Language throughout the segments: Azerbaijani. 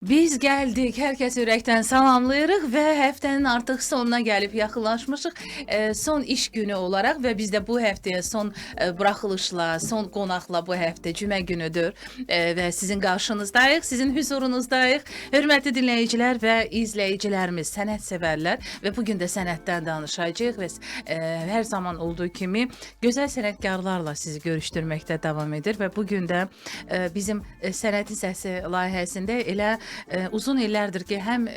Biz gəldik, hər kəsi ürəkdən salamlayırıq və həftənin artıq sonuna gəlib yaxınlaşmışıq. Son iş günü olaraq və biz də bu həftəyə son buraxılışla, son qonaqla bu həftə cümə günüdür və sizin qarşınızdayıq, sizin hüzurunuzdayıq. Hörmətli dinləyicilər və izləyicilərimiz, sənət sevərlər və bugün də sənətdən danışacağıq və hər zaman olduğu kimi gözəl sənətkarlarla sizi görüşdürməkdə davam edir və bugün də bizim Sənətin Səsi layihəsində elə uzun illərdir ki, həm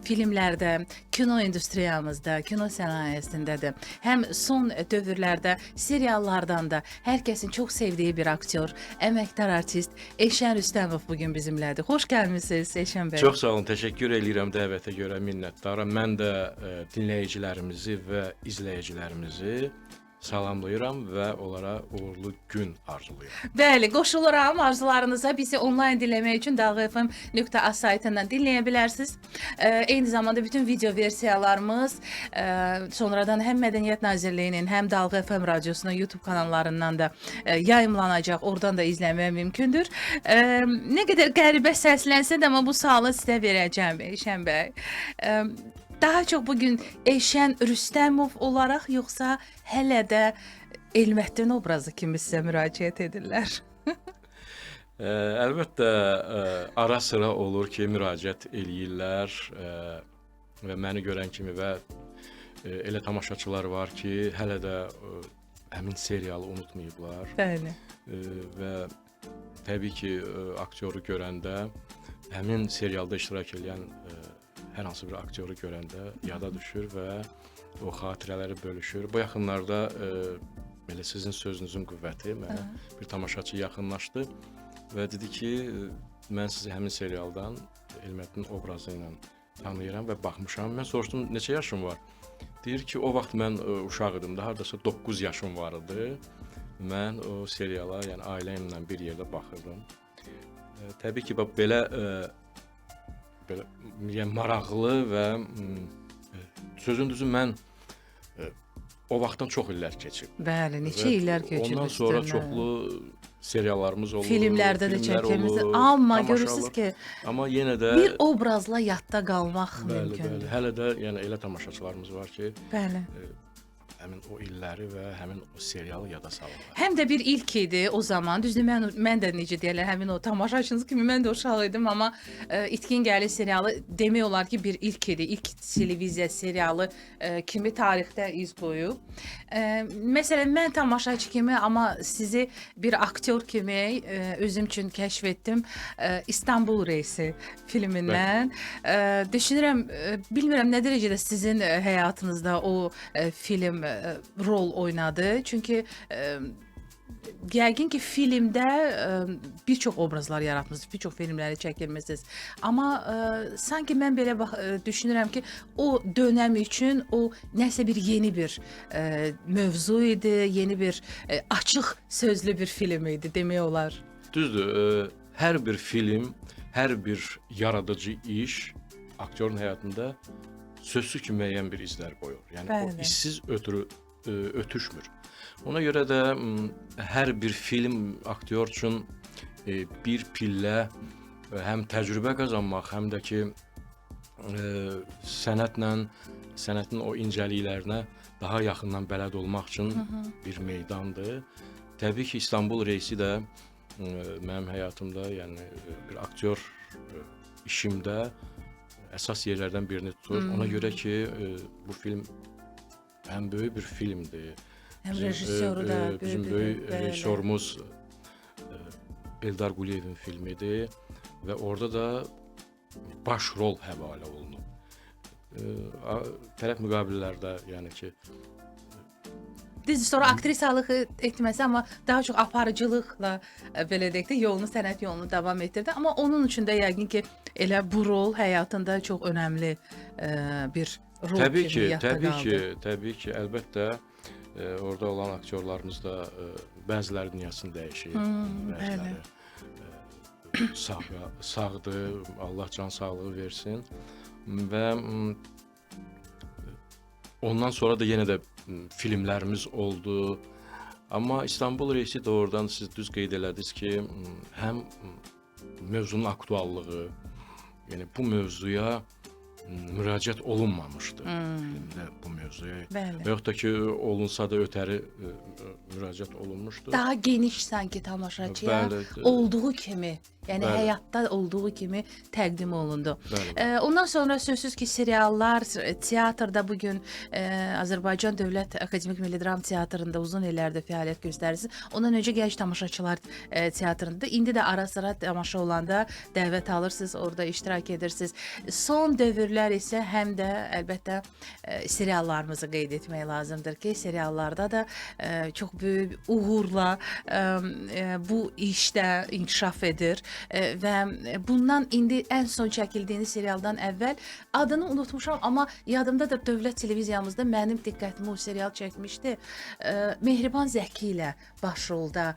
filmlərdə, kino industriyamızda, kino sənayesində də, həm son dövrlərdə seriallardan da hər kəsin çox sevdiyi bir aktyor, əməkdar artist Eşən Rüstəmov bugün bizimlədir. Xoş gəlmisiniz Eşən bəy. Çox sağ olun, təşəkkür edirəm dəvətə görə, minnətdaram. Mən də dinləyicilərimizi və izləyicilərimizi salamlayıram və onlara uğurlu gün arzulayıram. Bəli, qoşuluram arzularınıza. Bizi onlayn dinləmək üçün dalğafm.az saytından dinləyə bilərsiniz. Eyni zamanda bütün video versiyalarımız sonradan həm Mədəniyyət Nazirliyinin, həm Dalğa FM radiosunun YouTube kanallarından da yayımlanacaq. Oradan da izləmək mümkündür. Nə qədər qəribə səslənsə də, amma bu sualı sizə verəcəm Eşən bəy. Daha çox bugün Eşən Rüstəmov olaraq, yoxsa hələ də Elmətdin obrazı kimi sizə müraciət edirlər? Əlbəttə, ara sıra olur ki, müraciət eləyirlər və məni görən kimi və elə tamaşaçılar var ki, hələ də həmin serialı unutmayıblar. Bəli. Və təbii ki, aktyoru görəndə, həmin serialda iştirak edən hər hansı bir aktyoru görəndə yada düşür və o xatirələri bölüşür. Bu yaxınlarda belə sizin sözünüzün qüvvəti mənə bir tamaşaçı yaxınlaşdı və dedi ki, mən sizi həmin serialdan Elmətdin obrazı ilə tanıyıram və baxmışam. Mən soruşdum, neçə yaşım var? Deyir ki, o vaxt mən uşaq idim, da hardasa 9 yaşım var idi. Mən o seriala, yəni ailəmlə bir yerdə baxırdım. Təbii ki, belə yəni maraqlı və sözün düzü mən o vaxtdan çox illər keçib. Bəli, neçə illər keçib. Ondan sonra çoxlu seriallarımız olur. Filmlərdə də çəkilmişdi. Amma görürsünüz ki, amma yenə də bir obrazla yadda qalmaq mümkündür. Bəli, hələ də yəni elə tamaşaçılarımız var ki, Bəli. həmin o illəri və həmin o serialı yada salırlar. Həm də bir ilk idi o zaman. Düzdür, mən də necə deyirlər, həmin o tamaşaçınız kimi mən də uşaq idim, amma İtkin Gəlir serialı demək olar ki, bir ilk idi. İlk televiziya serialı kimi tarixdə iz qoyub. Məsələn, mən tamaşaçı kimi, amma sizi bir aktyor kimi özüm üçün kəşf etdim. İstanbul Reysi filmindən. Düşünürəm, bilmirəm nə dərəcədə sizin həyatınızda o film rol oynadı. Çünki yəqin ki, filmdə bir çox obrazlar yaratmışsınız, bir çox filmləri çəkilmişsiniz. Amma sanki mən belə düşünürəm ki, o dönəm üçün o nəsə bir yeni bir mövzu idi, yeni bir açıq sözlü bir film idi demək olar. Düzdür, hər bir film, hər bir yaradıcı iş aktyorun həyatında sözsüz ki, müəyyən bir izlər qoyur. Yəni Bəli. o izsiz ötüşmür. Ona görə də hər bir film aktyor üçün bir pillə həm təcrübə qazanmaq, həm də ki sənətin o incəliklərinə daha yaxından bələd olmaq üçün bir meydandır. Təbii ki, İstanbul Reysi də mənim həyatımda, yəni bir aktyor işimdə əsas yerlərdən birini tutur. Ona görə ki, bu film həm böyük bir filmdir. Həm rejissoru da bizim böyük rejissorumuz Eldar Quliyevin filmidir və orada da baş rol həvalə olunub. Tərəf müqabillərdə, yəni ki, Düzdür, sonra aktrisalıq etməsi, amma daha çox aparıcılıqla belə deyək də yolunu, sənət yolunu davam etdirdi. Amma onun üçün də yəqin ki, elə bu rol həyatında çox önəmli bir rol kimi yadda qaldı. Təbii ki, əlbəttə orada olan aktyorlarımız da bəziləri dünyasını dəyişir, bəziləri sağdır, Allah can sağlığı versin və ondan sonra da yenə də filmlərimiz oldu. Amma İstanbul Reysi də oradan siz düz qeyd elədiniz ki, həm mövzunun aktuallığı, yəni bu mövzuya müraciət olunmamışdı. Filmdə bu mövzuya. Bəli. Və yaxud da ki, olunsa da ötəri müraciət olunmuşdu. Daha geniş sanki tamaşaçıya Bəli. olduğu kimi, yəni Bəli. həyatda olduğu kimi təqdim olundu. Bəli. Ondan sonra sözsüz ki, seriallar, teatrda bu gün Azərbaycan Dövlət Akademik Milli Dram Teatrında uzun illərdir fəaliyyət göstərirsiniz. Ondan öncə Gənc Tamaşaçılar Teatrında, indi də ara-sıra tamaşa olanda dəvət alırsınız, orada iştirak edirsiniz. Son dövrlər isə həm də əlbəttə seriallarımızı qeyd etmək lazımdır ki, seriallarda da çox böyük uğurla bu işdə inkişaf edir və bundan indi ən son çəkildiyiniz serialdan əvvəl adını unutmuşam, amma yadımdadır, Dövlət televiziyamızda mənim diqqətimi o serial çəkmişdi. Mehriban Zəki ilə başrolda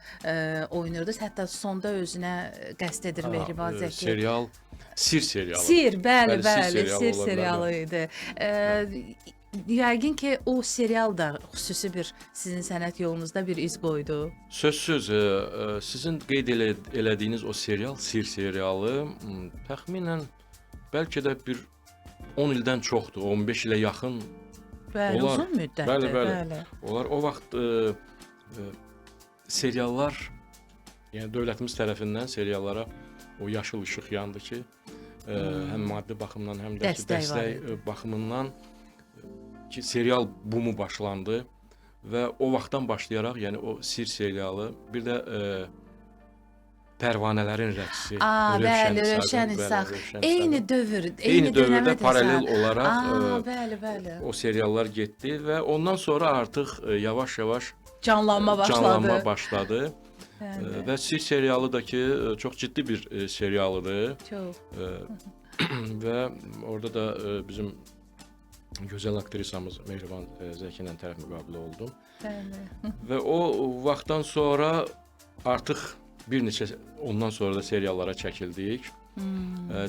oynayırdınız. Hətta sonda özünə qəsd edir Mehriban Zəki. Serial, Sir serialı. Sir, bəli, Bəli, Sir Sir serialı ola bilər, serialı idi. Yəqin ki, o serial da xüsusi bir sizin sənət yolunuzda bir iz qoydu. Sözsüz, sizin qeyd elədiyiniz o serial, Sir serialı təxminən bəlkə də bir 10 ildən çoxdur, 15 ilə yaxın Bəli, olar. uzun müddətdir. Bəli. Onlar o vaxt seriallar, yəni dövlətimiz tərəfindən seriallara o yaşıl işıq yandı ki, həm maddi baxımdan, həm də ki, dəstək baxımından ki, serial bumu başlandı və o vaxtdan başlayaraq, yəni o Sir serialı, bir də Pərvanələrin rəqsi, Bəli, Rövşən İsaq. Eyni dövrdə paralel olaraq bəli. o seriallar getdi və ondan sonra artıq yavaş-yavaş Canlanma başladı. Və Sir serialı da ki, çox ciddi bir serialıdır. Çox. Və orada da bizim gözəl aktrisamız Mehriban Zəki ilə tərəf müqabilə oldum. Bəli. Və o vaxtdan sonra artıq bir neçə ondan sonra da seriallara çəkildik.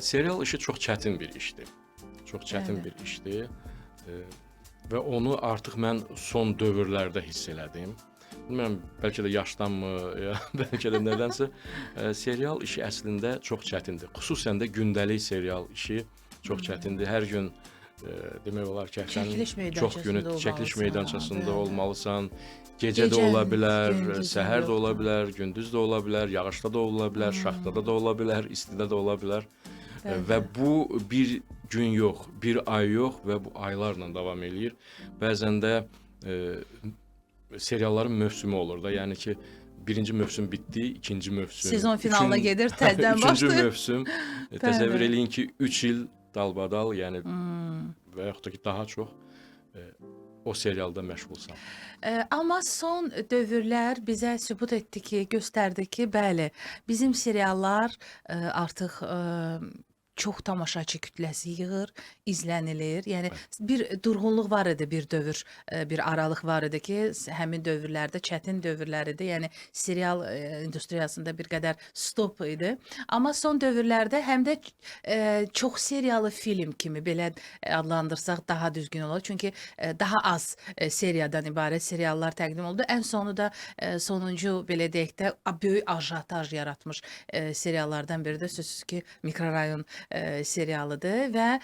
Serial işi çox çətin bir işdir. Çox çətin bir işdir. Və onu artıq mən son dövrlərdə hiss elədim. Bilmirəm, bəlkə də yaşdanmı, ya bəlkə də nədənsə serial işi əslində çox çətindir. Xüsusən də gündəlik serial işi çox çətindir. Hər gün demək olar ki, çox günü çəkiliş meydançasında olmalısan. Gecə də ola bilər, səhər də ola bilər, gündüz də ola bilər, yağışda da ola bilər, şaxtada da ola bilər, istidə də ola bilər. Və bu bir gün yox, bir ay yox və bu aylarla davam eləyir. Bəzən də serialların mövsümü olur da, yəni ki, birinci mövsüm bitdi, ikinci mövsüm. Sezon finalına gedir, təzədən başlayır. Üçüncü mövsüm. Təsəvvür eləyin ki, 3 il dalbadal, yəni və yaxud da ki, daha çox o serialda məşğulsan. Amma son dövrlər bizə sübut etdi ki, göstərdi ki, bəli, bizim seriallar artıq çox tamaşaçı kütləsi yığır, izlənilir. Yəni bir durğunluq var idi, bir dövr, bir aralıq var idi ki, həmin dövrlərdə çətin dövrlər idi. Yəni serial industriyasında bir qədər stop idi. Amma son dövrlərdə həm də çox seriyalı film kimi belə adlandırsaq daha düzgün olar. Çünki daha az seriyadan ibarət seriallar təqdim oldu. Ən sonu da sonuncu belə deyək də böyük ajotaj yaratmış seriallardan biri də sözsüz ki, Mikrorayon serialıdır və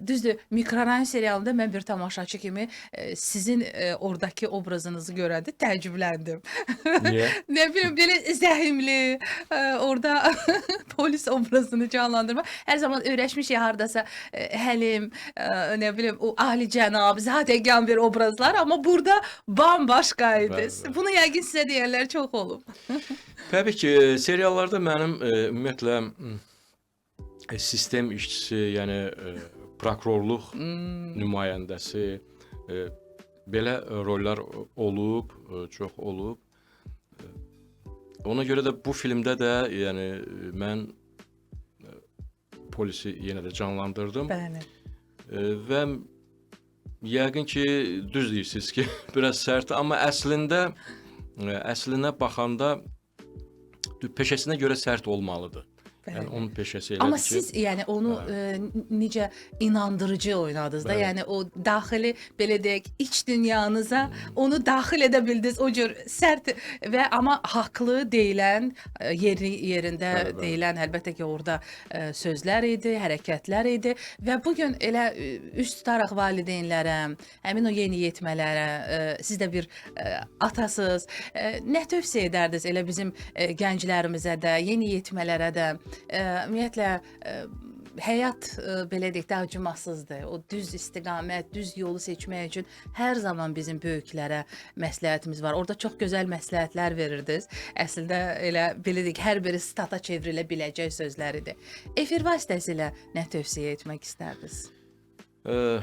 düzdür, Mikrorayon serialında mən bir tamaşaçı kimi sizin oradakı obrazınızı görəndə təəccübləndim. Niyə? Nə bilim, belə zəhimli, orada polis obrazını canlandırma. Hər zaman öyrəşmişik hardasa həlim, nə bilim, o ali-cənab, zadəgan bir obrazlar, amma burada bambaşqa idi. Bunu yəqin sizə deyənlər çox olub. Təbii ki, seriallarda mənim ümumiyyətlə sistem işçisi, yəni prokurorluq nümayəndəsi, belə rollar olub, çox olub. Ona görə də bu filmdə də, yəni mən polisi yenə də canlandırdım. Bəli. Və yəqin ki, düz deyirsiniz ki, biraz sərt, amma əslinə baxanda peşəsinə görə sərt olmalıdır. Yəni onun peşəsi elədir Amma ki, siz yəni onu necə inandırıcı oynadınız da, Bəli. yəni o daxili belə deyək, iç dünyanıza onu daxil edə bildiniz. O cür sərt və amma haqlı deyilən, yerində Bəli, bəli. deyilən əlbəttə ki, orada sözlər idi, hərəkətlər idi və bu gün elə üst tutaraq valideynlərə, həmin o yeniyetmələrə, siz də bir atasız, nə tövsiyə edərdiniz elə bizim gənclərimizə də, yeniyetmələrə də, ümumiyyətlə həyat belə deyək də acımasızdır. O düz istiqamət, düz yolu seçmək üçün hər zaman bizim böyüklərə məsləhətimiz var. Orada çox gözəl məsləhətlər verirdiniz. Əslində elə belə deyək, hər biri stata çevrilə biləcək sözlər idi. Efir vasitəsilə nə tövsiyə etmək istərdiniz? Ə,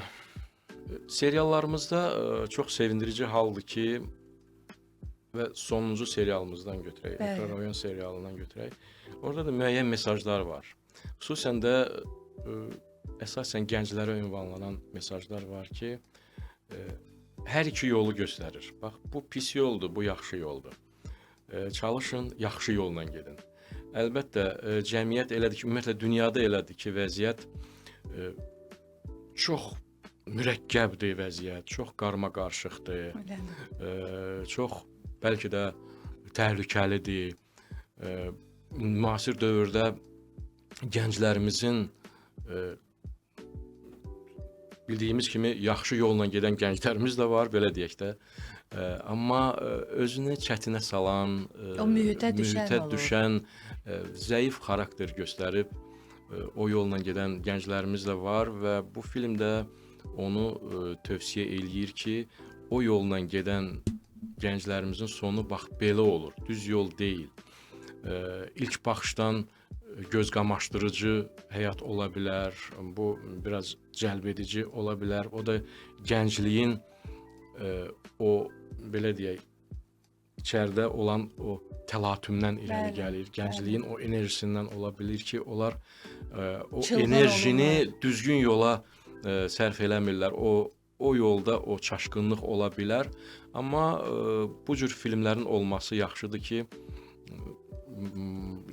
seriallarımızda çox sevindirici haldır ki, və sonuncu serialımızdan götürək, Bəli. Ekran Oyun serialından götürək. Orada da müəyyən mesajlar var. Xüsusən də əsasən gənclərə ünvanlanan mesajlar var ki, hər iki yolu göstərir. Bax, bu pis yoldur, bu yaxşı yoldur. Çalışın, yaxşı yolla gedin. Əlbəttə, cəmiyyət elədir ki, ümumiyyətlə dünyada elədir ki, vəziyyət çox mürəkkəbdir vəziyyət, çox qarmaqarışıqdır, çox bəlkə də təhlükəlidir. Müasir dövrdə gənclərimizin bildiyimiz kimi yaxşı yolla gedən gənclərimiz də var, belə deyək də. Amma özünü çətinə salan, O mühitə mühitə olur. düşən, zəif xarakter göstərib o yolla gedən gənclərimiz də var və bu filmdə onu tövsiyə eləyir ki, o yolla gedən gənclərimizin sonu bax belə olur, düz yol deyil. İlk baxışdan göz qamaşdırıcı həyat ola bilər, bu biraz cəlbedici ola bilər. O da gəncliyin o belə deyək, içəridə olan o təlatümdən irəli Bəli, gəlir. Gəncliyin o enerjisindən ola bilir ki, onlar o Çılğın enerjini olurlar. düzgün yola sərf eləmirlər. O yolda o çaşqınlıq ola bilər. Amma bu cür filmlərin olması yaxşıdır ki,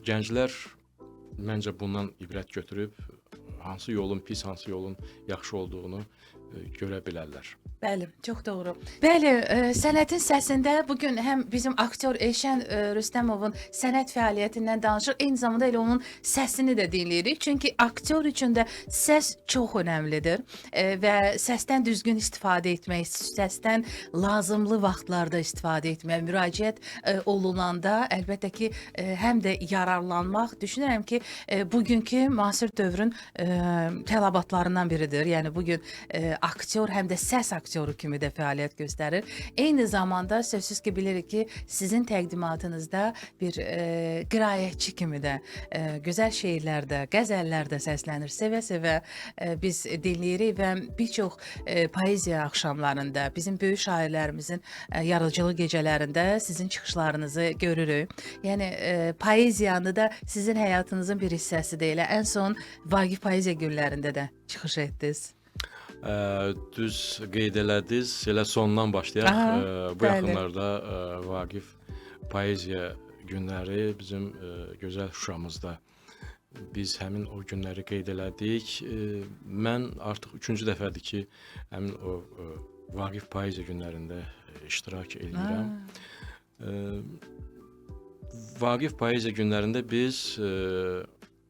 gənclər məncə bundan ibrət götürüb hansı yolun pis, hansı yolun yaxşı olduğunu görə bilərlər. Bəli, çox doğru. Bəli, sənətin səsində bu gün həm bizim aktyor Elşən Rüstəmovun sənət fəaliyyətindən danışır, eyni zamanda elə onun səsini də dinləyirik. Çünki aktyor üçün də səs çox önəmlidir və səsdən düzgün istifadə etmək, səsdən lazımlı vaxtlarda istifadə etmək, müraciət olunanda əlbəttə ki, həm də yararlanmaq, düşünürəm ki, bugünkü müasir dövrün tələbatlarından biridir. Yəni bugün aktyor həm də səs aktyoru kimi də fəaliyyət göstərir. Eyni zamanda sözsüz ki, bilirik ki, sizin təqdimatınızda bir qiraətçi kimi də gözəl şeirlərdə, qəzəllərdə səslənir. Sevə-sevə biz dinləyirik və bir çox poeziya axşamlarında, bizim böyük şairlərimizin yaradıcılıq gecələrində sizin çıxışlarınızı görürük. Yəni poeziyanı da sizin həyatınızın bir hissəsidir. Elə ən son Vaqif Poeziya günlərində də çıxış etdiniz. Düz qeyd elədiniz. Elə sondan başlayaq. Aha, Bu bəli. yaxınlarda Vaqif Poeziya günləri bizim gözəl Şuşamızda. Biz həmin o günləri qeyd elədik. Mən artıq 3-cü dəfədir ki, həmin o Vaqif Poeziya günlərində iştirak edirəm. Vaqif Poeziya günlərində biz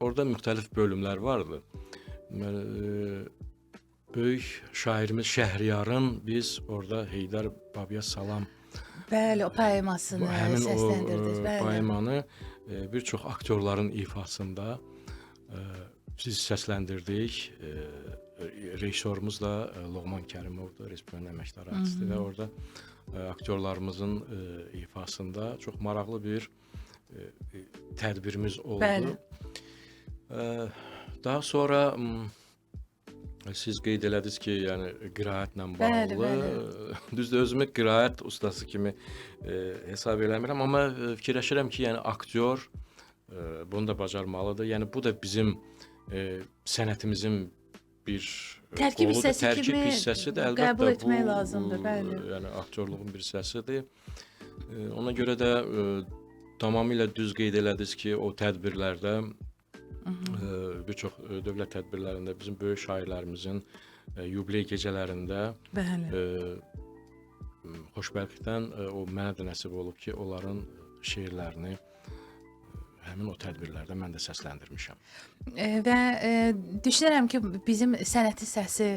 orada müxtəlif bölümlər vardı. Böyük şairimiz Şəhriyarın biz orada Heydər Babaya salam Bəli, o poemasını həmin səsləndirdiniz. o Bəli. poemanı bir çox aktyorların ifasında biz səsləndirdik. Rejissorumuz da Loğman Kərimovdur, Respublikanın əməkdar artisti və orada aktyorlarımızın ifasında çox maraqlı bir tədbirimiz oldu. Bəli. Daha sonra siz qeyd elədiniz ki, yəni qiraətlə bağlı. Bəli. Düzdür, özümü qiraət ustası kimi hesab eləmirəm, amma fikirləşirəm ki, yəni aktyor bunu da bacarmalıdır. Yəni bu da bizim sənətimizin bir Tərkib hissəsi tərkib kimi hissəsidir. qəbul Əlbəttə etmək lazımdır, bəli. Yəni aktyorluğun bir hissəsidir. Ona görə də tamamilə düz qeyd elədiniz ki, o tədbirlərdə Bir çox dövlət tədbirlərində bizim böyük şairlərimizin yubiley gecələrində Bəli. xoşbəxtlikdən o mənə də nəsib olub ki, onların şeirlərini həmin o tədbirlərdə mən də səsləndirmişəm. Və düşünürəm ki, bizim Sənətin Səsi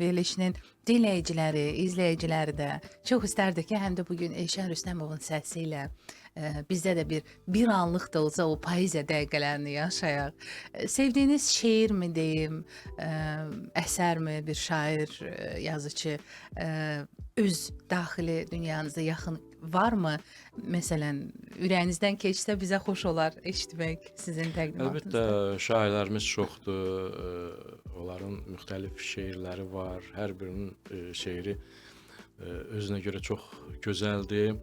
verilişinin dinləyiciləri, izləyiciləri də çox istərdi ki, həm də bu gün Elşən Rüstəmovun səsi ilə bizdə də bir anlıq da olsa o poeziya dəqiqələrini yaşayaq. Sevdiyiniz şeirmi deyim, əsərmi, bir şair, yazıcı öz daxili dünyanızda yaxın varmı? Məsələn, ürəyinizdən keçsə bizə xoş olar eşitmək sizin təqdimatınızda. Əlbəttə, şairlərimiz çoxdur. Onların müxtəlif şeirləri var. Hər birinin şeiri özünə görə çox gözəldir.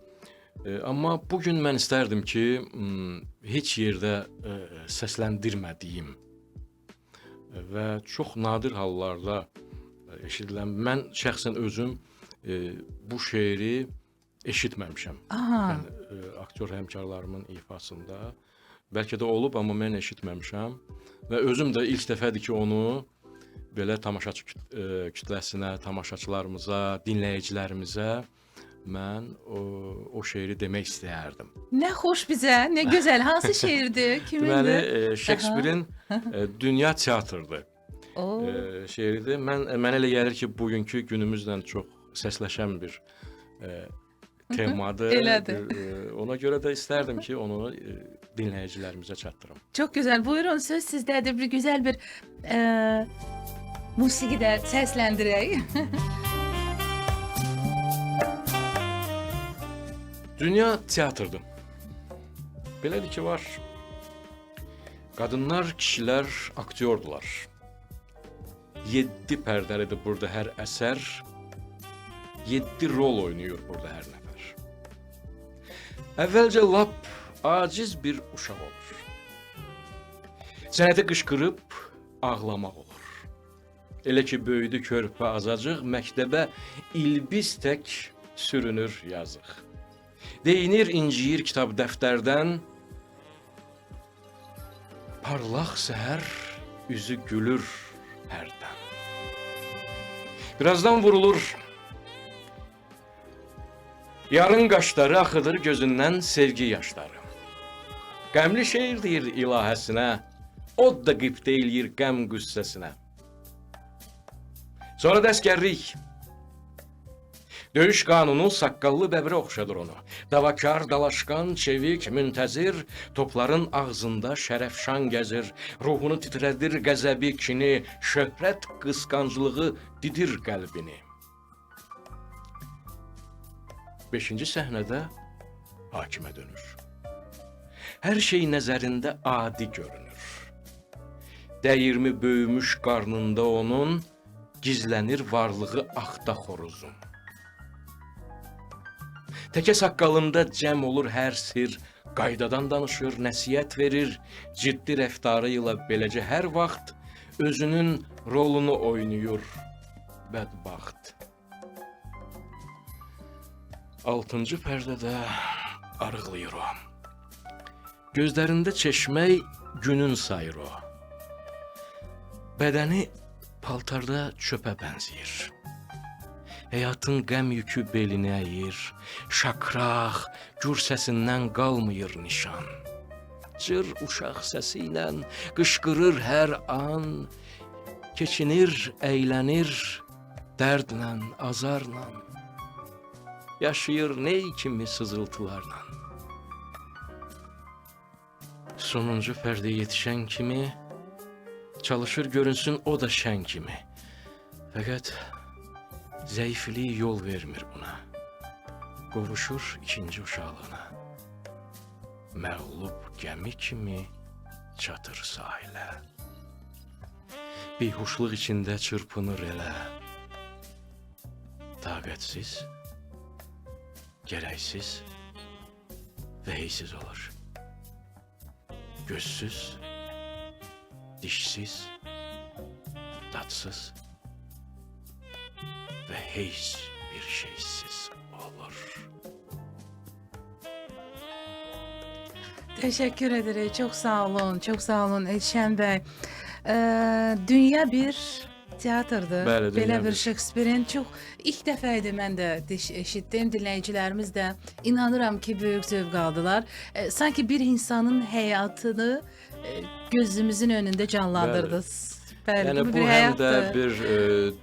Amma bugün mən istərdim ki, heç yerdə səsləndirmədiyim və çox nadir hallarda eşidilən, mən şəxsən özüm bu şeiri eşitməmişəm. Yəni, aktyor həmkarlarımın ifasında. Bəlkə də olub, amma mən eşitməmişəm. Və özüm də ilk dəfədir ki, onu belə tamaşaçı kütləsinə, tamaşaçılarımıza, dinləyicilərimizə mən o şeiri demək istəyərdim. Nə xoş bizə, nə gözəl. Hansı şeirdir? Kimindir? Deməli, Şekspirin Dünya Teatrıdır şeiridir. Mənə elə gəlir ki, bugünkü günümüzlə çox səsləşən bir temadır. Elədir. Ona görə də istərdim ki, onu dinləyicilərimizə çatdırım. Çox gözəl. Buyurun, söz sizdədir. Bir gözəl bir musiqi də səsləndirək. Dünya teatrdır. Belədir ki, var. Qadınlar, kişilər aktyordular. 7 pərdəlidir burada hər əsər. 7 rol oynayır burada hər nəfər. Əvvəlcə lap aciz bir uşaq olur. Sənəti qışqırıb ağlamaq olur. Elə ki, böyüdü körpə azacıq, məktəbə ilbiz tək sürünür yazıq. Deyinir, inciyir kitab dəftərdən, parlaq səhər üzü gülür hərdən. Birazdan vurulur, yarın qaşları axıdır gözündən sevgi yaşları. Qəmli şeir deyir ilahəsinə, od da qibtə eləyir qəm qüssəsinə. Sonra da əskərlik. Döyüş qanunu saqqallı bəbirə oxşadır onu. Davakar, dalaşqan, çevik, müntəzir, topların ağzında şərəfşan gəzir. Ruhunu titrədir qəzəbi, kini, şöhrət qısqanclığı didir qəlbini. 5-ci səhnədə hakimə dönür. Hər şey nəzərində adi görünür. Dəyirmi böyümüş qarnında onun, gizlənir varlığı axta xoruzun. Təkə saqqalında cəm olur hər sir, qaydadan danışır, nəsihət verir, ciddi rəftarı ilə beləcə hər vaxt özünün rolunu oynayır bədbaxt. 6-cı pərdədə arıqlayır o. Gözlərində çeşmək günün sayır o. Bədəni paltarda çöpə bənzəyir. Həyatın qəm yükü belinə əyir, şakraq, gür səsindən qalmır nişan. Cır uşaq səsi ilə qışqırır hər an, keçinir, əylənir, dərdlə, azarla, yaşayır ney kimi sızıltılarla. Sonuncu pərdəyə yetişən kimi, çalışır görünsün o da şən kimi. Fəqət zəifliyi yol vermir buna. Qovuşur ikinci uşaqlığına. Məğlub gəmi kimi çatır sahilə. Bihuşluq içində çırpınır elə. Taqətsiz, gərəksiz və heysiz olur. Gözsüz, dişsiz, dadsız və heç bir şeysiz olur. Teşekkür ederim. Çok sağ olun. Çok sağ olun Elşən bəy. Dünya bir teatrdır. Bəli, Belə dünya bir bir. Şekspirin çox ilk dəfə idi mən də eşitdim. Dinləyicilərimiz də inanıram ki, böyük zövq aldılar. Sanki bir insanın həyatını gözümüzün önündə canlandırdınız. Bəli, Yəni bu bir həm də həyatdır. bir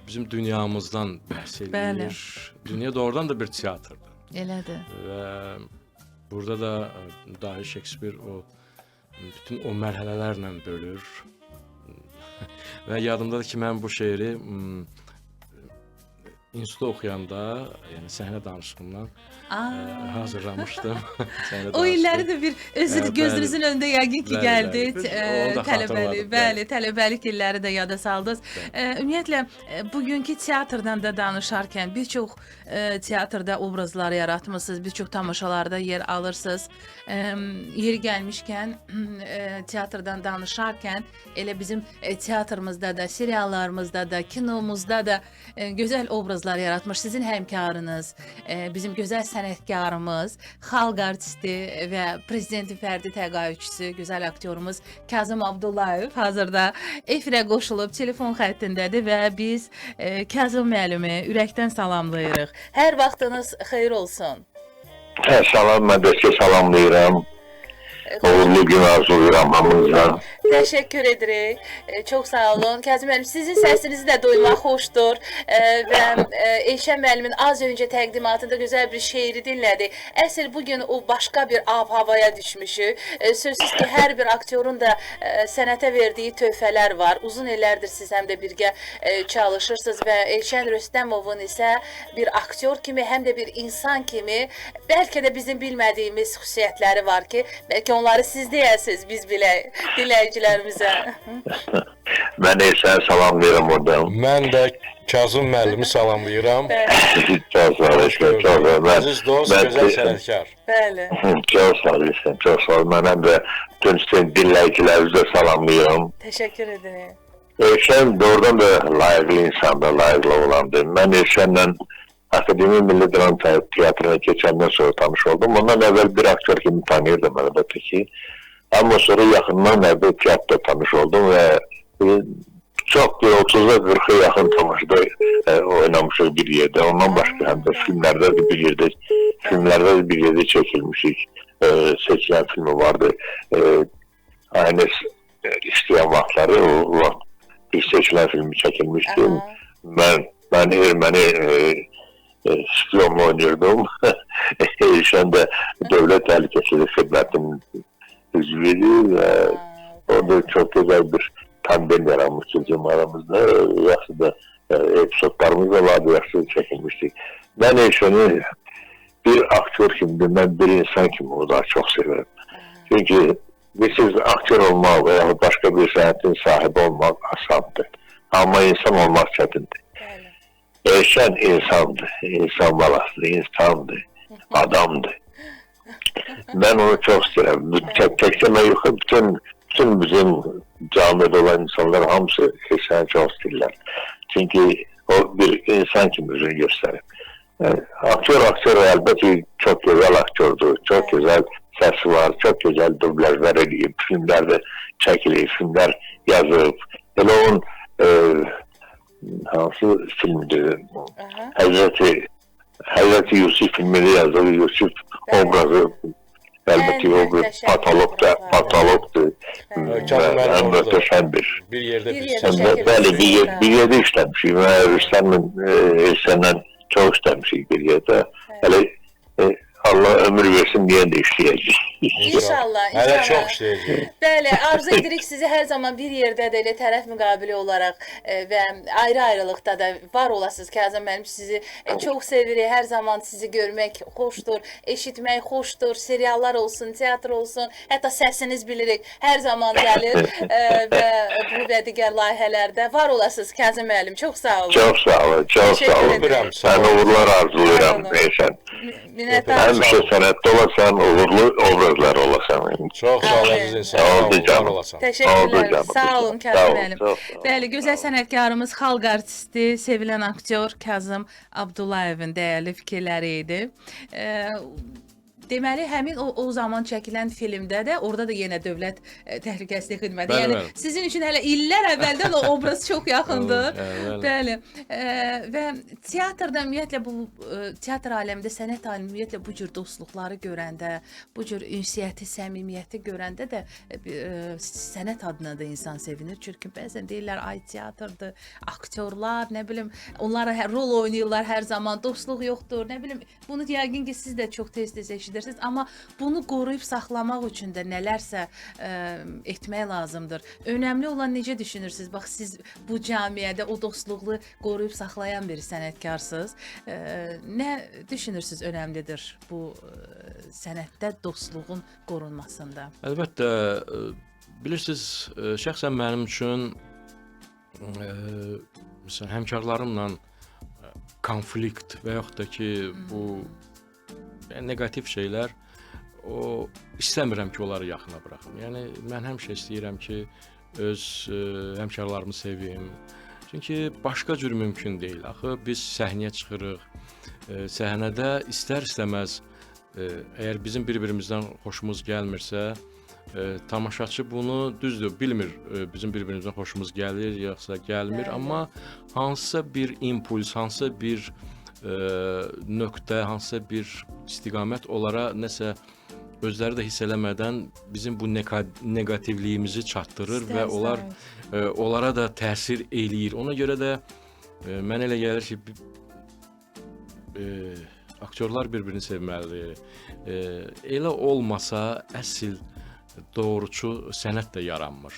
bizim dünyamızdan bəhs Bəli. edir. Dünya doğrudan da bir teatrdır. Elədir. Və burada da dahi Şekspir o bütün o mərhələlərlə bölür. Və yadımdadır ki, mən bu şeiri institutda oxuyanda, yəni səhnə danışığından hazırlamışdım. Səhnə O illəri danışığım. də bir özü Bəli. gözünüzün önündə yəqin ki, Bəli, gəldi. bəli. Onu da Tələbəlik, xatırladım, bəli, tələbəlik illəri də yada saldınız. Ümumiyyətlə bugünkü teatrdan da danışarkən bir çox teatrda obrazlar yaratmısınız, bir çox tamaşalarda yer alırsınız. Yeri gəlmişkən teatrdan danışarkən elə bizim teatrımızda da, seriallarımızda da, kinomuzda da gözəl obrazlar yaratmış sizin həmkarınız, bizim gözəl sənətkarımız, xalq artisti və prezidentin fərdi təqaüdçüsü, gözəl aktyorumuz Kazım Abdullayev hazırda efirə qoşulub telefon xəttindədir və biz Kazım müəllimi ürəkdən salamlayırıq. Hər vaxtınız xeyir olsun. Salam, mən də sizi salamlayıram. Uğurlu gün arzulayıram hamınıza. Təşəkkür edirik. Çox sağ olun. Kazım müəllim, sizin səsinizi də duymaq xoşdur. Və Elşən müəllimin az öncə təqdimatında gözəl bir şeiri dinlədik. Əsl bugün o başqa bir ab-havaya düşmüşük. Sözsüz ki, hər bir aktyorun da sənətə verdiyi töhfələr var. Uzun illərdir siz həm də birgə çalışırsınız və Elşən Röstəmovun isə bir aktyor kimi, həm də bir insan kimi bəlkə də bizim bilmədiyimiz xüsusiyyətləri var ki, bəlkə onları siz deyəsiniz, biz bilək dinləyicilərimizə. Mən Elşəni salamlayıram oradan. Mən də Kazım müəllimi salamlayıram. Çox sağ ol, Elşən, çox sağ ol. Əziz dost, gözəl sənətkar. Bəli. Çox sağ ol, Elşən, çox sağ ol. Mən həm də bütün dinləyicilərimizi də salamlayıram. Təşəkkür ederim. Elşən doğrudan da layiqli insandır, layiqli olandır. Mən Elşənlə Akademi Milli Dram Teatrına keçəndən sonra tanış oldum. Ondan əvvəl bir aktör kimi tanıyırdım əlbəttə ki. Amma sonra yaxından əvvəl teatrda tanış oldum və çox bir 30'a 40'a yaxın tamaşada oynamışıq bir yerdə. Ondan başqa həm də filmlərdə də bir yerdə çəkilmişik. Seçilən filmi vardı. Aynı istəyən vaxtları o vaxt bir seçilən filmi çəkilmişdi. Mən erməni spiyonla oynuyordum. Elşən də Dövlət Təhlükəsizlik Xidmətinin üzvüydü və orada çox gözəl bir tandem yaranmışdı bizim aramızda. Yaxşı da episodlarımız da vardı, yaxşı çəkilmişdik. Mən Elşəni bir aktör kimi, mən bir insan kimi o da çox sevirəm. Çünki siz aktör olmaq və ya başqa bir sənətin sahibi olmaq asandır. Amma insan olmaq çətindir. Elşən insandır, insan balasıdır, insandır, adamdır. Mən onu çox istəyirəm. Təkcə mən yox, bütün bizim camidə olan insanlar hamısı Elşəni çox istəyirlər. Çünki o bir insan kimi özünü göstərir. Aktör əlbəttə çox gözəl aktyordur, çox gözəl səsi var, çox gözəl dublajlar edib, filmlərdə çəkilib, filmlər yazıb. Elə onun hansı filmdir? Həzreti Yusuf filmini yazdı. Yusuf obrazı əlbəttə o bir patologdur. Ən möhtəşəm bir. Bir yerdə Bəli, bir yerdə işləmişik. Elşənlə çox işləmişik bir yerdə. Hələ Allah ömür versin, niyə də işləyəcək. İnşallah, Hələ inşallah. çox işləyəcək. Bəli, arzu edirik sizi hər zaman bir yerdə də elə tərəf müqabili olaraq və ayrı-ayrılıqda da var olasınız. Kazım müəllim sizi çox sevirik. Hər zaman sizi görmək xoşdur, eşitmək xoşdur. Seriallar olsun, teatr olsun, hətta səsiniz bilirik. Hər zaman gəlir və bu və digər layihələrdə var olasınız Kazım müəllim. Çox sağ olun. Çox sağ olun, çox sağ olun. Sən uğurlar arzulayıram, Elşən. Minnətdaram. Həmişə sənətdə olasan, uğurlu obrazlar olasan. Çox sağ ol əziz insan. Var olasan. Təşəkkürlər. Sağ olun Kazım müəllim. Bəli, gözəl sənətkarımız, xalq artisti, sevilən aktyor Kazım Abdullayevin dəyərli fikirləri idi. deməli həmin o zaman çəkilən filmdə də orada da yenə dövlət təhlükəsizlik xidməti. Bəli, Yəni bəli. sizin üçün hələ illər əvvəldən o obraz çox yaxındır. Bəli. Və teatrda ümumiyyətlə bu teatr aləmində, sənət aləmində ümumiyyətlə bu cür dostluqları görəndə, bu cür ünsiyyəti, səmimiyyəti görəndə də sənət adına da insan sevinir. Çünki bəzən deyirlər ay teatrdır, aktyorlar, nə bilim, onlar rol oynayırlar hər zaman, dostluq yoxdur, nə bilim. Bunu yəqin ki siz də çox tez-tez eşidirsiniz, amma bunu qoruyub saxlamaq üçün də nələrsə etmək lazımdır. Önəmli olan necə düşünürsünüz? Bax siz bu cəmiyyədə o dostluğu qoruyub saxlayan bir sənətkarsınız. Nə düşünürsünüz önəmlidir bu sənətdə dostluğun qorunmasında? Əlbəttə, bilirsiniz, şəxsən mənim üçün məsələn, həmkarlarımla konflikt və yaxud da ki, bu negativ şeylər, istəmirəm ki, onları yaxına buraxım. Yəni, mən həmişə istəyirəm ki, öz həmkarlarımı sevim. Çünki başqa cür mümkün deyil. Axı, biz səhnəyə çıxırıq. Səhnədə istər-istəməz, əgər bizim bir-birimizdən xoşumuz gəlmirsə, tamaşaçı bunu düzdür, bilmir bizim bir-birimizdən xoşumuz gəlir, yoxsa gəlmir, amma hansısa bir impuls, hansısa bir nöqtə, hansısa bir istiqamət onlara nəsə özləri də hiss eləmədən bizim bu negativliyimizi çatdırır və onlara da təsir eləyir. Ona görə də mənə elə gəlir ki, aktyorlar bir-birini sevməlidir. Elə olmasa əsl doğruçu sənət də yaranmır.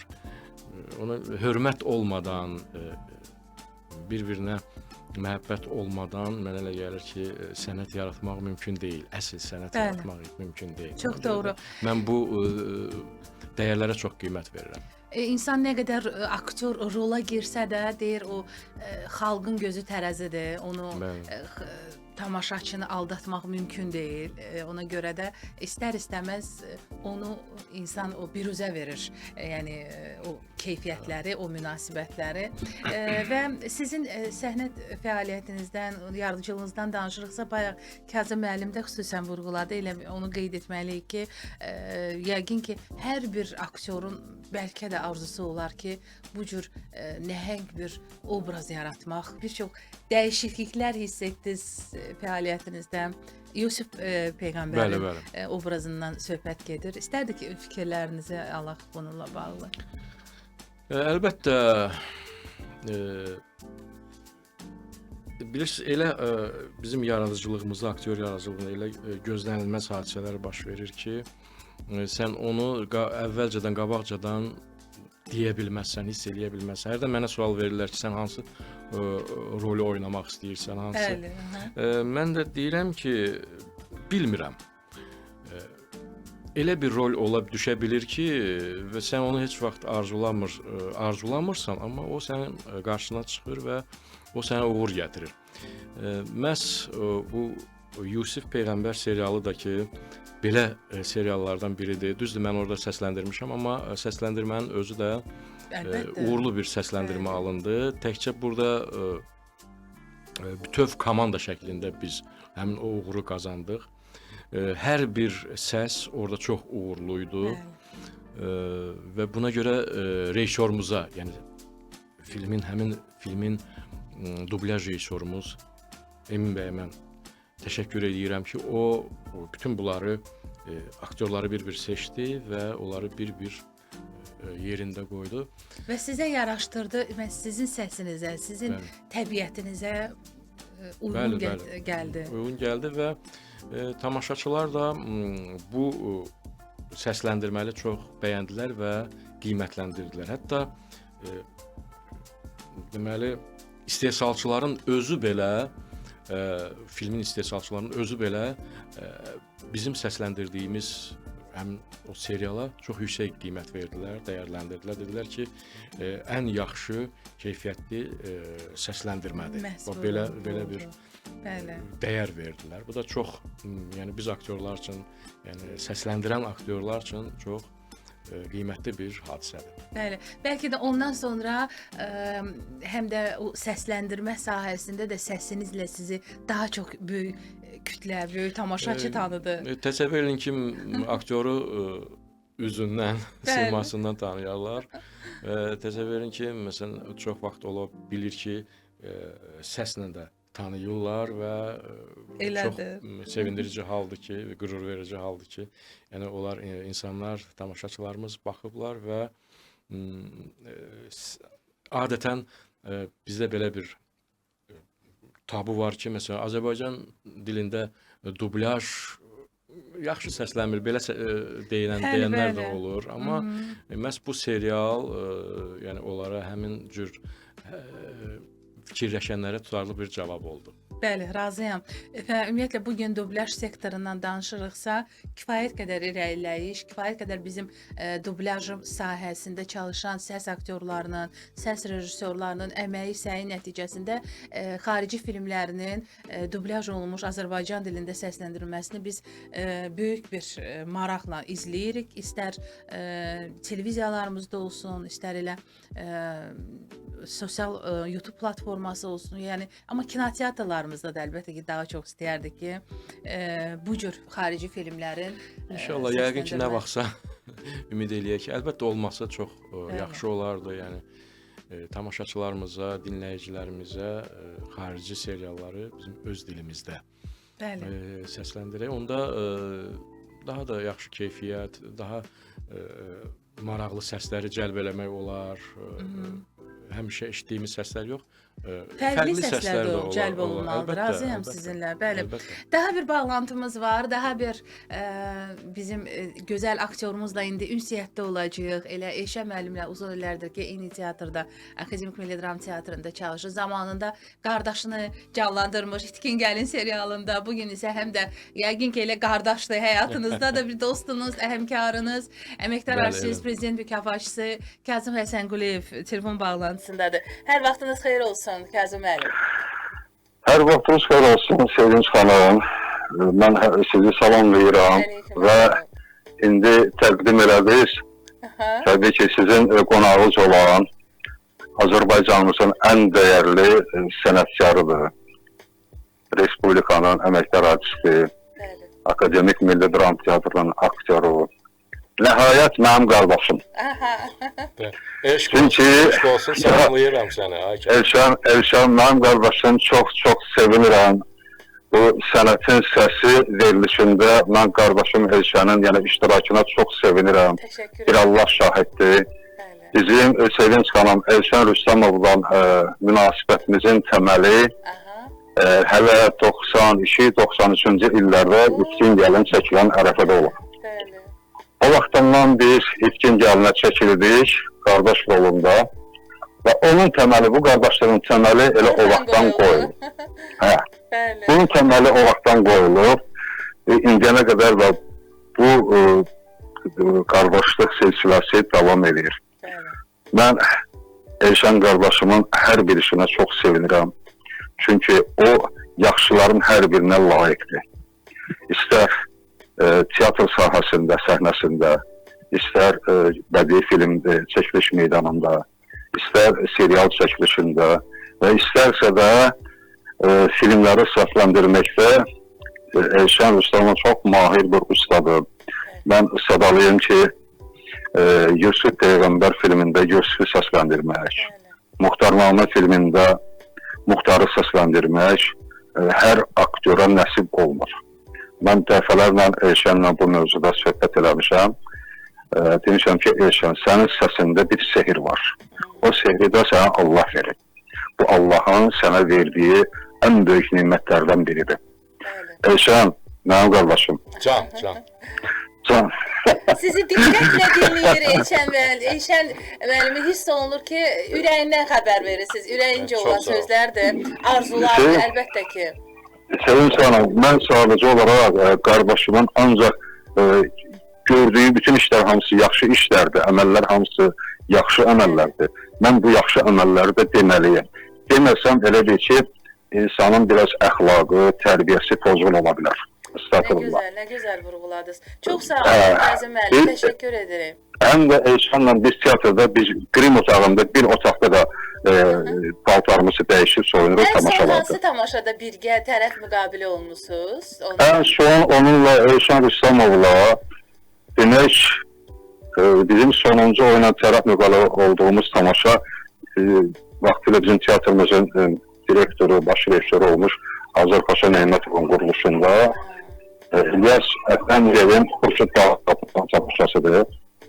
Ona hörmət olmadan, bir-birinə məhəbbət olmadan mənə elə gəlir ki, sənət yaratmaq mümkün deyil. Əsl sənət yaratmaq mümkün deyil. Çox doğru. Mən bu dəyərlərə çox qiymət verirəm. İnsan nə qədər aktyor rola girsə də, deyir o xalqın gözü tərəzidir. Onu tamaşaçını aldatmaq mümkün deyil. Ona görə də istər-istəməz onu insan o biruzə verir. Yəni o keyfiyyətləri, o münasibətləri və sizin səhnə fəaliyyətinizdən, yaradıcılığınızdan danışırıqsa, bayaq Kazım müəllim də xüsusən vurğuladı. Elə onu qeyd etməliyik ki, yəqin ki, hər bir aktyorun bəlkə də arzusu olar ki, bu cür nəhəng bir obraz yaratmaq, bir çox dəyişikliklər hiss etdiniz fəaliyyətinizdə. Yusif Peyğəmbərin obrazından söhbət gedir. İstərdik ki, fikirlərinizi alaq bununla bağlı. Əlbəttə, bilirsiniz, elə bizim yaradıcılığımızda, aktyor yaradıcılığında elə gözlənilməz hadisələr baş verir ki, sən onu əvvəlcədən, qabaqcadan deyə bilməzsən, hiss eləyə bilməzsən. Hərdən mənə sual verirlər ki, sən hansı rolü oynamaq istəyirsən, hansı? Mən də deyirəm ki, bilmirəm. Elə bir rol ola düşə bilir ki, və sən onu heç vaxt arzulamırsan, amma o sənin qarşına çıxır və o sənə uğur gətirir. Məhz bu Yusif Peyğəmbər serialı da ki, belə seriallardan biridir. Düzdür, mən orada səsləndirmişəm, amma səsləndirmənin özü də uğurlu bir səsləndirmə alındı. Təkcə burada bütöv komanda şəklində biz həmin o uğuru qazandıq. Hər bir səs orada çox uğurluydu və buna görə rejissorumuza, yəni həmin filmin dublyaj rejissorumuz Emin bəyə mən təşəkkür edirəm ki, o bütün bunları, aktyorları bir-bir seçdi və onları bir-bir yerində qoydu. Və sizə yaraşdırdı, sizin səsinizə, sizin təbiətinizə uyğun gəldi. Uyğun gəldi və tamaşaçılar da bu səsləndirməni çox bəyəndilər və qiymətləndirdilər. Hətta deməli, istehsalçıların özü belə, filmin istehsalçılarının özü belə bizim səsləndirdiyimiz həmin o seriala çox yüksək qiymət verdilər, dəyərləndirdilər. Dedilər ki, ən yaxşı, keyfiyyətli səsləndirmədir. Belə bir dəyər verdilər. Bu da çox, yəni biz aktyorlar üçün, yəni səsləndirən aktyorlar üçün çox qiymətli bir hadisədir. Bəli, bəlkə də ondan sonra həm də o səsləndirmə sahəsində də səsinizlə sizi daha çox böyük kütlə, böyük tamaşaçı tanıdı. Təsəvvür edin ki, aktyoru üzündən, Bəli. simasından tanıyarlar. Təsəvvür edin ki, məsələn, çox vaxt ola bilir ki, səslə də tanıyırlar və Elədir. çox sevindirici haldır ki, qürur verici haldır ki, yəni onlar insanlar, tamaşaçılarımız baxıblar və adətən bizdə belə bir tabu var ki, məsələn, Azərbaycan dilində dublyaj yaxşı səslənmir, belə deyənlər də olur. Amma məhz bu serial yəni onlara həmin cür fikirləşənlərə tutarlı bir cavab oldu. Bəli, razıyam. Və ümumiyyətlə bu gün dublyaj sektorundan danışırıqsa, kifayət qədər irəliləyiş, kifayət qədər bizim dublyaj sahəsində çalışan səs aktyorlarının, səs rejissorlarının əməyi, səyi nəticəsində xarici filmlərinin dublyaj olunmuş Azərbaycan dilində səsləndirilməsini biz böyük bir maraqla izləyirik. İstər televiziyalarımızda olsun, istər elə sosial YouTube platforması olsun, yəni amma kinoteatrlarımızda da əlbəttə ki, daha çox istəyərdik ki, bu cür xarici filmlərin İnşallah yəqin ki, nə vaxtsa ümid eləyək ki, əlbəttə olmasa çox yaxşı olardı. Yəni tamaşaçılarımıza, dinləyicilərimizə xarici serialları bizim öz dilimizdə səsləndirək. Onda daha da yaxşı keyfiyyət, daha maraqlı səsləri cəlb eləmək olar. Həmişə eşitdiyimiz səslər yox, fərqli səslər də cəlb olunmalıdır. Razıyam sizinlə. Bəli. Daha bir bağlantımız var. Daha bir bizim gözəl aktyorumuzla indi ünsiyyətdə olacağıq. Elə Elşən müəllimlə uzun illərdir ki, eyni teatrda, Akademik Milli Dram Teatrında çalışır. Zamanında qardaşını canlandırmış İtkin Gəlin serialında. Bugün isə həm də yəqin ki, elə qardaşdır həyatınızda da bir dostunuz, həmkarınız, əməkdar artist, prezident mükafatçısı Kazım Həsənquliyev telefon bağlantısındadır. Hər vaxtınız xeyir olsun Kazım müəllim. Hər vaxtınız xeyir olsun Sevinç xanım. Mən sizi salamlayıram və indi təqdim elədiniz. Təbii ki, sizin qonağınız olan Azərbaycanımızın ən dəyərli sənətkarıdır. Respublikanın əməkdar artisti, Akademik Milli Dram Teatrının aktyoru. Nəhayət mənim qardaşım. Eşq olsun, salamlayıram səni. Elşən, mənim qardaşım çox sevinirəm. Bu sənətin səsi verilişində mən qardaşım Elşənin iştirakına çox sevinirəm. Bir Allah şahiddir. Bizim Sevinç xanım Elşən Rüstəmovla münasibətimizin təməli hələ 92-93-cü illərdə İtkin Gəlin çəkilən ərəfədə olub. O vaxtından biz İtkin Gəlinə çəkildik, qardaş rolunda və onun təməli, bu qardaşlığın təməli elə o vaxtdan qoyulub. Bunun təməli o vaxtdan qoyulub. İndiyənə qədər də bu qardaşlıq silsiləsi davam edir. Mən Elşən qardaşımın hər bir işinə çox sevinirəm. Çünki o yaxşıların hər birinə layiqdir. İstər teatr sahəsində, səhnəsində, istər bədii film çəkiliş meydanında, istər serial çəkilişində və istərsə də filmləri səsləndirməkdə Elşən Rüstəmov çox mahir bir ustadır. Mən sadalayım ki, Yusuf Peyğəmbər filmində Yusufu səsləndirmək, Muxtarnamə filmində Muxtarı səsləndirmək hər aktyora nəsib olmur. Mən dəfələrlə Elşənlə bu mövzuda söhbət eləmişəm. Demişəm ki, Elşən, sənin səsində bir sehir var. O sehri də sənə Allah verir. Bu Allahın sənə verdiyi ən böyük nimətlərdən biridir. Elşən, mənim qardaşım. Can. Sizi diqqətlə dinləyir Elşən müəllimi. Hiss olunur ki, ürəyindən xəbər verirsiniz. Ürəyincə olan sözlərdir, arzulardır, əlbəttə ki. Sevinç xanım, mən sadəcə olaraq qardaşımın ancaq gördüyü bütün işlər hamısı yaxşı işlərdir, əməllər hamısı yaxşı əməllərdir. Mən bu yaxşı əməlləri də deməliyim. Deməsəm elə deyil ki, insanın biraz əxlaqı, tərbiyəsi pozğun ola bilər. Nə gözəl vurğuladınız. Çox sağ olun Kazım müəllim, təşəkkür ederim. Həm də Elşənlə biz teatrda, biz qrim otağında, bir otaqda da paltarımızı dəyişib soyunuruq Ən son tamaşalarda. hansı tamaşada birgə tərəf müqabilə olmusunuz? Ən son onunla Elşan Rüstəmovla demək bizim sonuncu oyuna tərəf müqabilə olduğumuz tamaşa vaxtilə bizim teatrımızın direktoru, baş rejissoru olmuş Azərpaşa Neymətovun quruluşunda İlyas Əfəndiyevin Xurşud Dağ Kapıdan tamaşasıdır.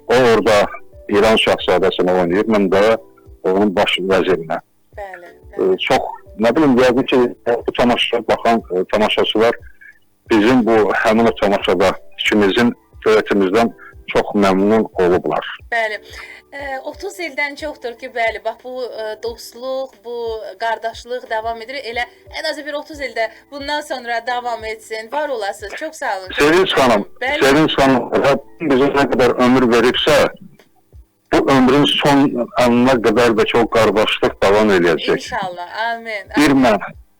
O orada İran Şahzadəsini oynayır, mən də onun baş vəzirinə. Bəli, bəli. Çox, nə bilim, yəqin ki, bu tamaşaya baxan tamaşaçılar bizim bu həmin o tamaşada ikimizin öğretimizdən çox məmnun olublar. Bəli. 30 ildən çoxdur ki, bəli, bax bu dostluq, bu qardaşlıq davam edir. Elə ən azı bir 30 ildə bundan sonra davam etsin. Var olasınız. Çox sağ olun. Sevinç xanım, Sevinç xanım, Rəbbim bizə nə qədər ömür veribsə, bu ömrün son anına qədər də çox qardaşlıq davam edəcək. İnşallah. Amin.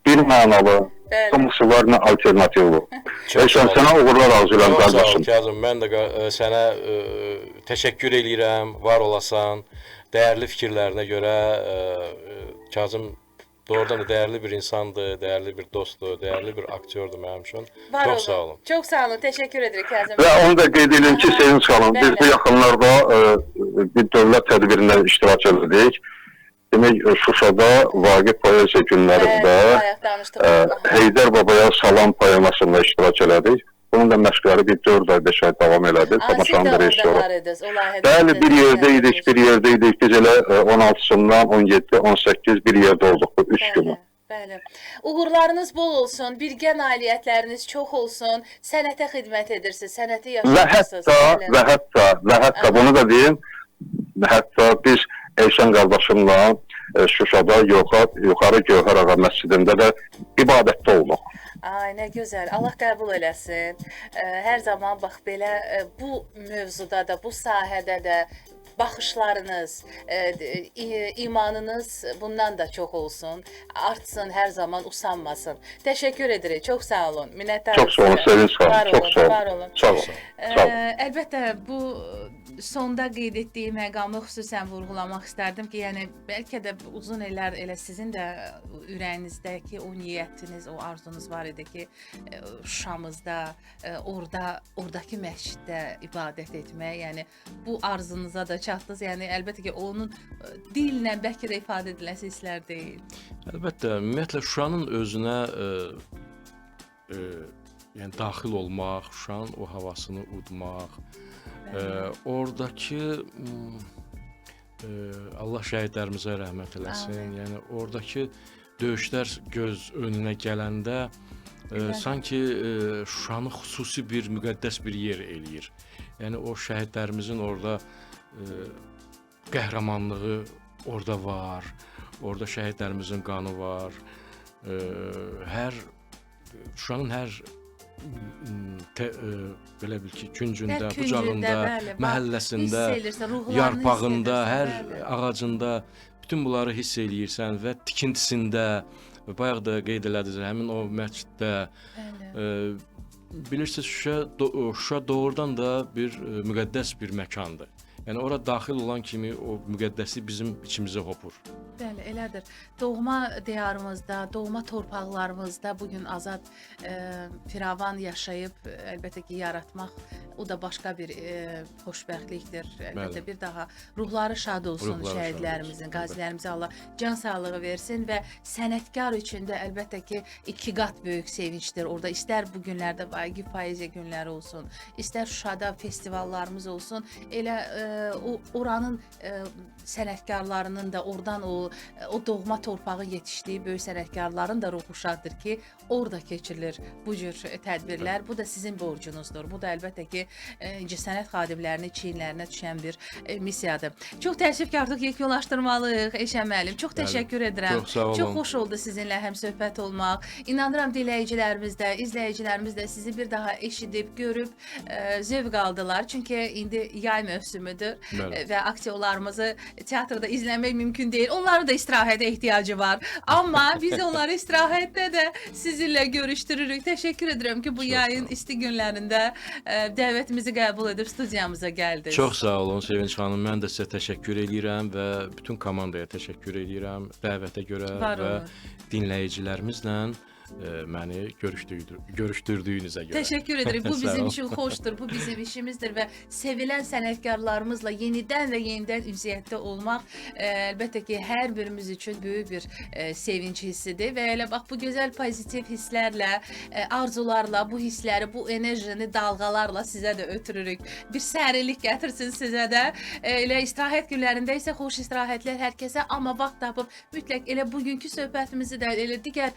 Bir mənalı, Bəli. hamısı var, nə alternativ var. Çox Elşan, sağ ol. sənə uğurlar arzulayıram Çox sağ ol qardaşım. Kazım. Mən də sənə təşəkkür eləyirəm. Var olasan. Dəyərli fikirlərinə görə Kazım doğrudan da dəyərli bir insandır, dəyərli bir dostdur, dəyərli bir aktyordur mənim üçün. Var Çox olun. sağ olun. Çox sağ olun. Təşəkkür edirik Kazım. Və onu da qeyd edin ki, Sevinç xanım, biz bu yaxınlarda bir dövlət tədbirində iştirak edirik. Demək, Şuşada Vaqif Poeziya günlərində Bayaq danışdıq. Heydər Babaya Salam poemasında iştirak elədik. Bunun da məşqləri bir 4 ay, 5 ay davam elədi. Tamaşanın rejissoru. Bəli, bir yerdə idik. Biz elə 16-sından 17, 18 bir yerdə olduq bu 3 günü. Bəli. Uğurlarınız bol olsun, birgə nailiyyətləriniz çox olsun, sənətə xidmət edirsiniz, sənəti yaşayırsınız. Və hətta bunu da deyim, hətta biz Elşan qardaşımla Şuşada Yuxarı Gövhər Ağa məscidində də ibadətdə olduq. Ay, nə gözəl. Allah qəbul eləsin. Hər zaman bax belə bu mövzuda da, bu sahədə də baxışlarınız, imanınız bundan da çox olsun. Artsın, hər zaman usanmasın. Təşəkkür edirik. Çox sağ olun. Minnətdarıq. Çox sağ olun, Sevinç xanım. Çox sağ Var olun. olun. Sağ olun. Əlbəttə bu sonda qeyd etdiyim məqamı xüsusən vurğulamaq istərdim ki, yəni bəlkə də uzun illər elə sizin də ürəyinizdəki o niyyətiniz, o arzunuz var idi ki, Şuşamızda, oradakı məsciddə ibadət etmək, yəni bu arzunuza da çatdınız. Yəni əlbəttə ki, onun dillə bəlkə də ifadə ediləsi hisslər deyil. Əlbəttə, ümumiyyətlə Şuşanın özünə yəni daxil olmaq, Şuşanın o havasını udmaq, oradakı Allah şəhidlərimizə rəhmət eləsin. Yəni oradakı döyüşlər göz önünə gələndə sanki Şuşanı xüsusi bir müqəddəs bir yer eləyir. Yəni o şəhidlərimizin orada qəhrəmanlığı orada var. Orada şəhidlərimizin qanı var. Şuşanın hər belə bil ki, küncündə, bucağında, məhəlləsində, yarpağında, hər ağacında bütün bunları hiss eləyirsən və tikintisində, bayaq da qeyd elədiniz, həmin o məsciddə bilirsiniz, Şuşa doğrudan da bir müqəddəs bir məkandır. Yəni ora daxil olan kimi o müqəddəslik bizim içimizə hopur. Bəli, elədir. Doğma diyarımızda, doğma torpaqlarımızda bugün azad, firavan yaşayıb, əlbəttə ki, yaratmaq o da başqa bir xoşbəxtlikdir. Əlbəttə bir daha ruhları şad olsun şəhidlərimizin, qazilərimizə Allah can sağlığı versin və sənətkar üçün də əlbəttə ki, 2 qat böyük sevincdir. Orada istər bu günlərdə Vaqif Poeziya günləri olsun, istər Şuşada festivallarımız olsun, elə oranın sənətkarlarının da oradan o doğma torpağı yetişdiyi böyük sənətkarların da ruhu şaddır ki, orada keçirilir bu cür tədbirlər. Bu da sizin borcunuzdur. Bu da əlbəttə ki, incəsənət xadimlərinin çiyinlərinə düşən bir missiyadır. Çox təəssüf ki, artıq yekunlaşdırmalıyıq Eşən müəllim. Çox təşəkkür edirəm. Çox sağ olun. Çox xoş oldu sizinlə həmsöhbət olmaq. İnanıram dinləyicilərimiz də, izləyicilərimiz də sizi bir daha eşidib, görüb zövq aldılar. Çünki indi yay mövsümüdür. günüdür Bəli. və aktyorlarımızı teatrda izləmək mümkün deyil. Onların da istirahətə ehtiyacı var. Amma biz onları istirahətdə də sizinlə görüşdürürük. Təşəkkür edirəm ki, bu Çox yayın sağ olun. isti günlərində dəvətimizi qəbul edib studiyamıza gəldiniz. Çox sağ olun Sevinç xanım. Mən də sizə təşəkkür edirəm və bütün komandaya təşəkkür edirəm dəvətə görə Var və olun. dinləyicilərimizlə məni görüşdürdüyünüzə görə. Təşəkkür edirik. Bu Sağ bizim ol. üçün xoşdur. Bu bizim işimizdir və sevilən sənətkarlarımızla yenidən və yenidən ünsiyyətdə olmaq əlbəttə ki, hər birimiz üçün böyük bir sevinç hissidir və elə bax bu gözəl pozitiv hisslərlə, arzularla bu hissləri, bu enerjini dalğalarla sizə də ötürürük. Bir sərinlik gətirsin sizə də. Elə istirahət günlərində isə xoş istirahətlər hər kəsə, amma vaxt tapıb mütləq elə bugünkü söhbətimizi də elə digər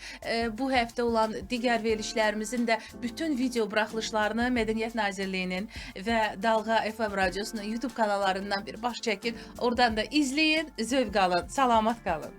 bu həftə olan digər verilişlərimizin də bütün video buraxılışlarını Mədəniyyət Nazirliyinin və Dalğa FM radiosunun YouTube kanallarından bir baş çəkin. Oradan da izləyin, zövq alın, salamat qalın.